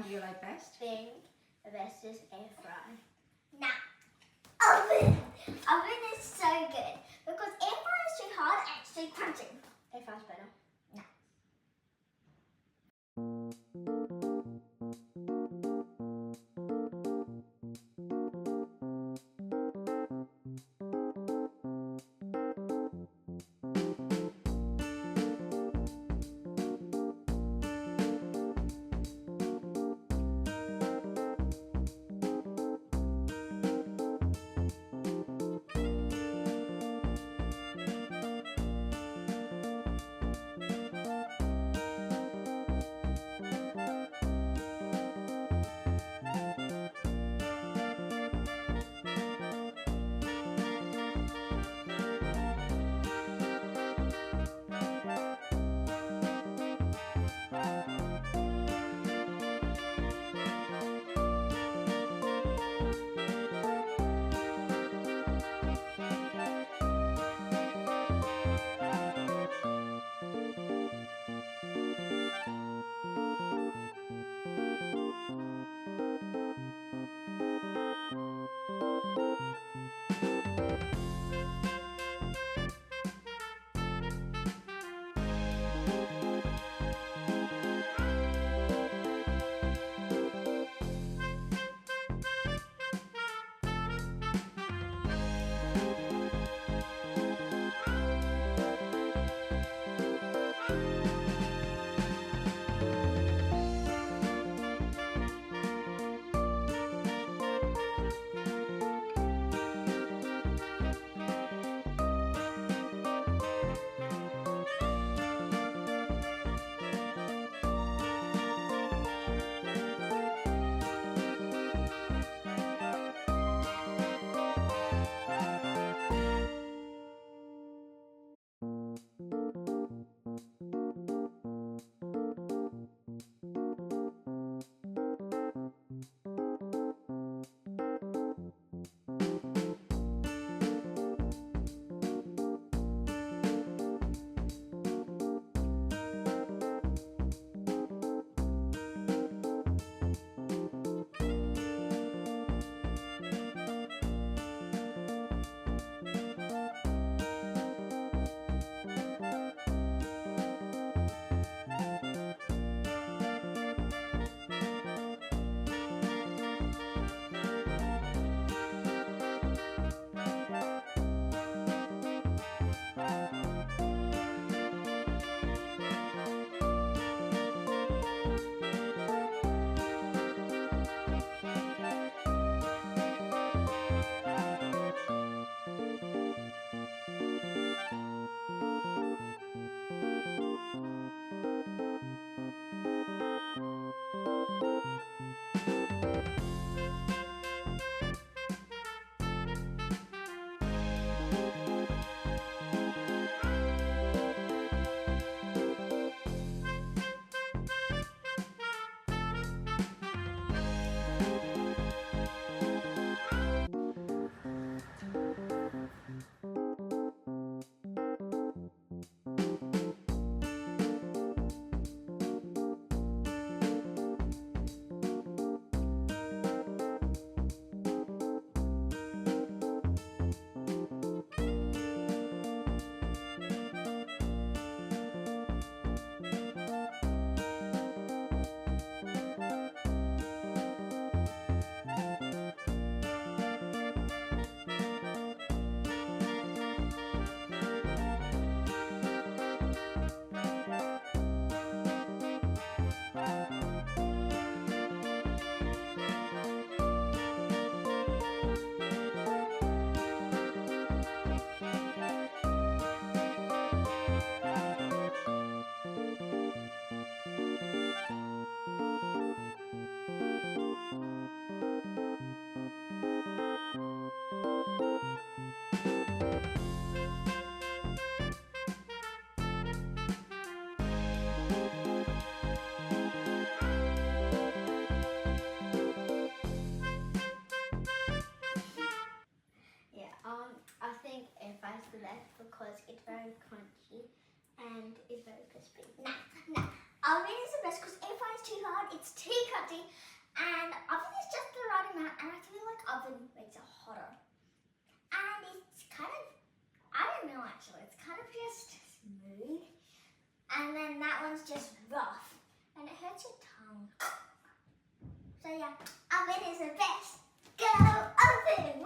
one do you like best? I think the best is air fry. Nah, oven. Oven is so good because air fry is too hard and it's too crunchy. Air fry's better. Nah. because it's very crunchy and it's very crispy. Nah, oven is the best because air fry is too hard. It's too crunchy. crunchy. And oven is just the right amount, and I feel like oven makes it hotter. And it's kind of, I don't know actually, it's kind of just smooth. And then that one's just rough, and it hurts your tongue. So yeah, oven is the best. Go oven!